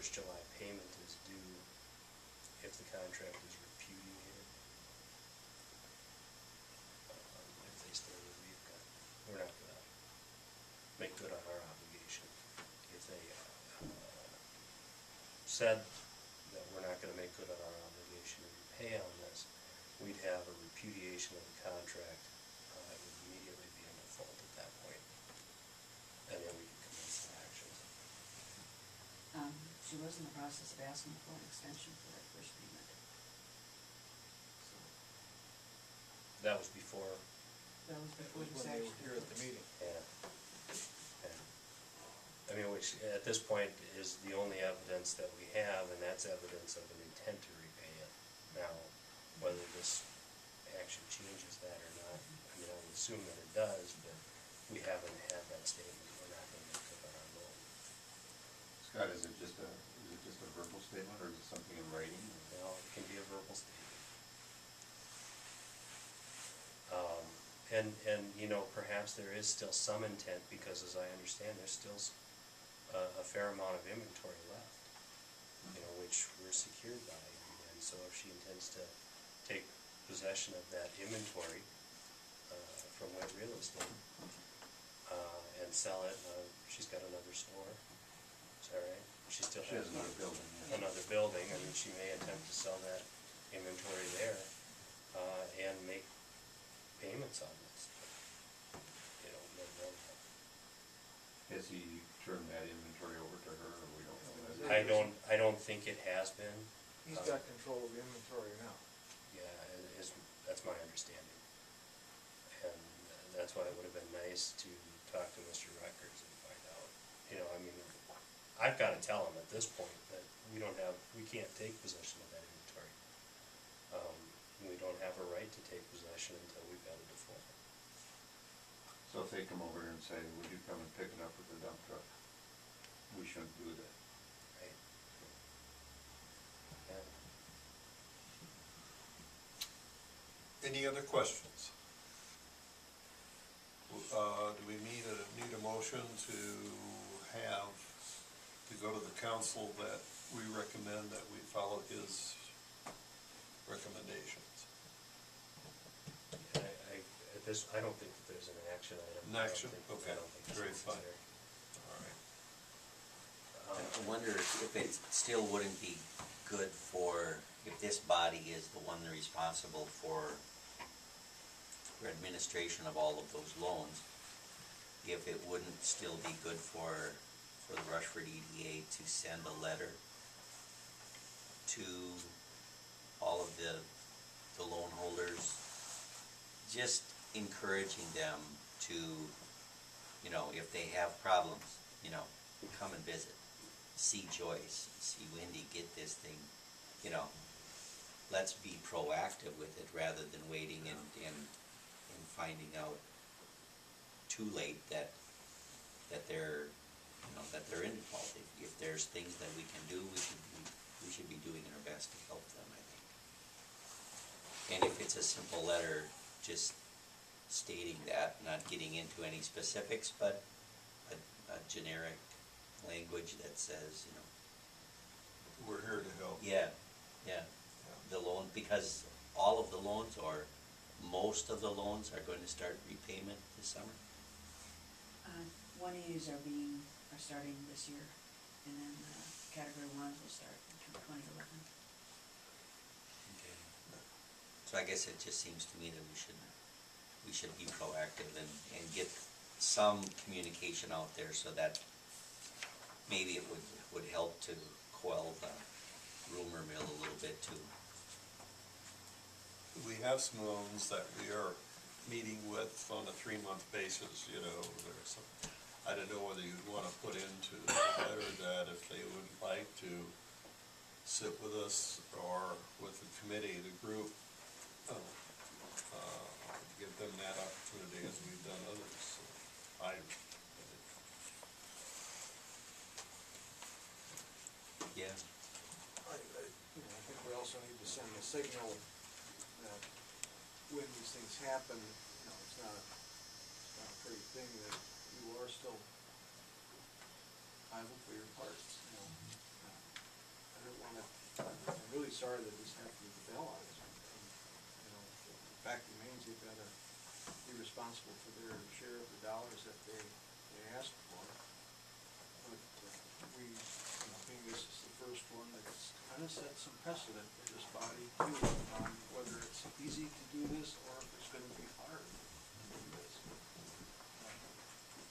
first July payment is due if the contract is repudiated. If they say that we're not going to make good on our obligation. If they said that we're not going to make good on our obligation to repay on this, we'd have a repudiation of the contract. It would immediately be in default at that point, and then we could commence the actions. She was in the process of asking for an extension for that first payment. So That was before. that was before When they were here at the meeting. Yeah. I mean, which at this point is the only evidence that we have, and that's evidence of an intent to repay it. Now, whether this action changes that or not, I mean, I would assume that it does, but we haven't had that statement. We're not going to make good on our loan. Scott, is it just a verbal statement, or is it something in writing? Well, it can be a verbal statement. And you know, perhaps there is still some intent, because as I understand, there's still a fair amount of inventory left, you know, which we're secured by. And so if she intends to take possession of that inventory from Wet Real Estate and sell it, she's got another store. Is that right? She still has another building. Yeah. Another building, and she may attempt to sell that inventory there and make payments on this. You know, no. Has he turned that inventory over to her, or we don't know? I don't think it has been. He's got control of the inventory now. Yeah, that's my understanding. And that's why it would have been nice to talk to Mr. Records and find out. You know, I mean, I've got to tell him at this point that we can't take possession of that inventory. We don't have a right to take possession until we've got a default. So if they come over and say, would you come and pick it up with the dump truck, we shouldn't do that. Right. Yeah. Any other questions? Do we need a motion to go to the council that we recommend that we follow his recommendations? I don't think that there's an action item. An action? Okay, I don't think very it's fine. All right. I wonder if it still wouldn't be good for, if this body is the one responsible for administration of all of those loans, if it wouldn't still be good for the Rushford EDA to send a letter to all of the loan holders, just encouraging them to, you know, if they have problems, you know, come and visit, see Joyce, see Wendy, get this thing, you know, let's be proactive with it rather than waiting and finding out too late that they're, you know, that they're in default. If there's things that we can do, we should be doing our best to help them, I think. And if it's a simple letter, just stating that, not getting into any specifics, but a generic language that says, you know, We're here to help. yeah, the loan, because all of the loans, or most of the loans, are going to start repayment this summer. 1As are starting this year, and then Category 1s will start in 2011. Okay. So I guess it just seems to me that we should be proactive and get some communication out there, so that maybe it would help to quell the rumor mill a little bit too. We have some loans that we are meeting with on a 3-month basis, you know. There's some, I don't know whether you'd want to put into the letter that if they would like to sit with us or with the committee, the group, give them that opportunity as we've done others. So Yeah. I think we also need to send a signal that when these things happen, you know, it's not a pretty thing, that you are still liable for your parts, you know. really sorry that this happened with the Bellots. You know, the fact remains they've got to be responsible for their share of the dollars that they asked for. But we, you know, being this is the first one that's kind of set some precedent for this body too, on whether it's easy to do this or if it's going to be hard to do this.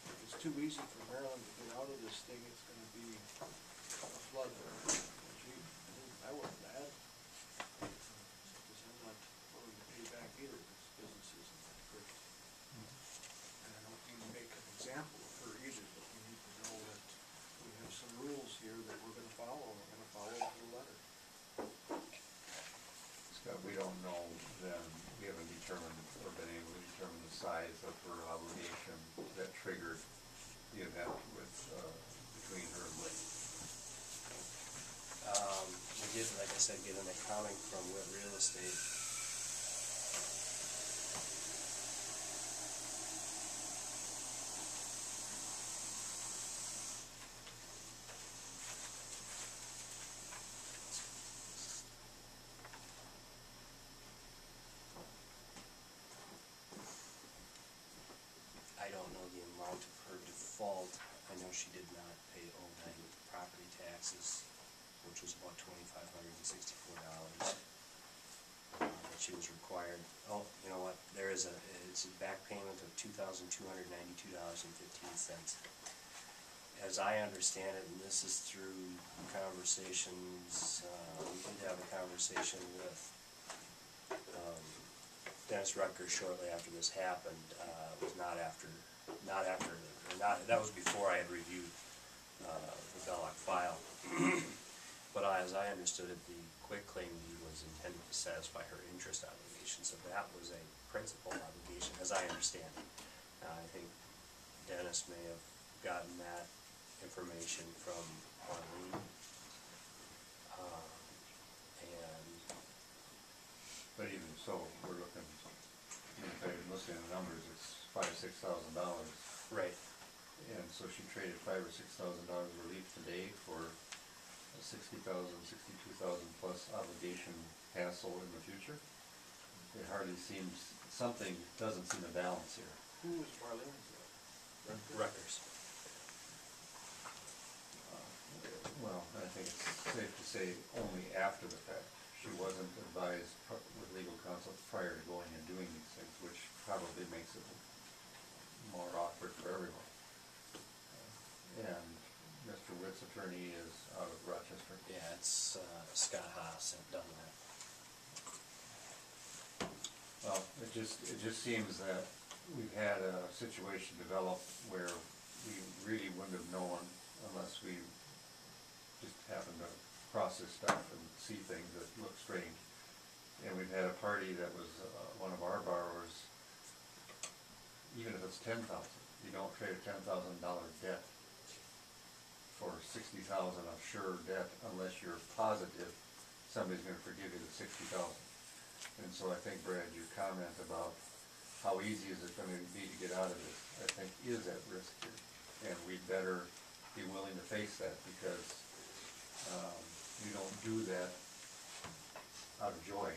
If it's too easy for Maryland to get out of this thing, it's going to be a flood there. Gee, I wasn't bad. Because I'm not willing to pay back either, because business isn't that great. And I don't mean to make an example of her either, but we need to know that we have some rules here that we're gonna follow, and we're gonna follow to the letter. Scott, we don't know then, we haven't determined or been able to determine the size of her obligation that triggered the event with, between her and Lee. We did, like I said, get an accounting from Witt Real Estate. I don't know the amount of her default. I know she did not pay 09 property taxes, which was about $2,564. That she was required, oh, you know what, it's a back payment of $2,292.15. As I understand it, and this is through conversations, we did have a conversation with Dennis Rucker shortly after this happened. It was that was before I had reviewed the Belloc file. But as I understood it, the quitclaim deed was intended to satisfy her interest obligation, so that was a principal obligation, as I understand it. I think Dennis may have gotten that information from Arlene. But even so, we're looking, if I'm looking at the numbers, it's $5,000 to $6,000. Right. And so she traded $5,000 or $6,000 relief today for a $60,000, $62,000 plus obligation hassle in the future. It hardly seems, something doesn't seem to balance here. Who was Marlene's? Rutgers. Well, I think it's safe to say only after the fact. She wasn't advised with legal counsel prior to going and doing these things, which probably makes it more awkward for everyone. And Mr. Witt's attorney is out of Rochester. Yeah, it's Scott Haas had done that. Well, it just seems that we've had a situation develop where we really wouldn't have known unless we just happened to process stuff and see things that look strange. And we've had a party that was one of our borrowers, even if it's $10,000, you don't trade a $10,000 debt for $60,000 of sure debt unless you're positive somebody's going to forgive you the $60,000. And so I think, Brad, your comment about how easy is it going to be to get out of this, I think is at risk here. And we'd better be willing to face that, because you don't do that out of joy.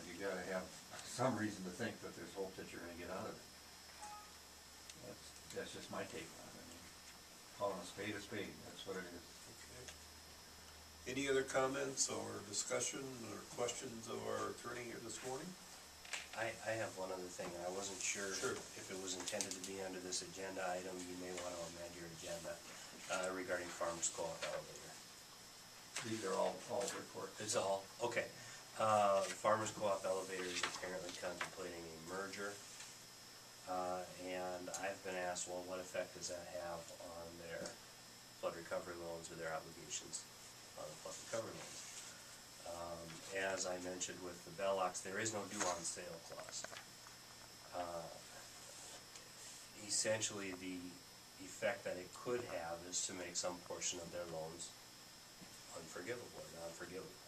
You gotta have some reason to think that there's hope that you're gonna get out of it. That's just my take on it. I mean, calling a spade, that's what it is. Okay. Any other comments or discussion or questions of our attorney here this morning? I have one other thing, and I wasn't sure if it was intended to be under this agenda item. You may want to amend your agenda regarding Farmers Co-op elevator. These are all reports. It's all, okay. Farmers Co-op elevator is apparently contemplating a merger. And I've been asked, well, what effect does that have on their flood recovery loans or their obligations on the flood recovery loans? As I mentioned with the Bellocs, there is no due on sale clause. Essentially, the effect that it could have is to make some portion of their loans unforgivable or non-forgivable.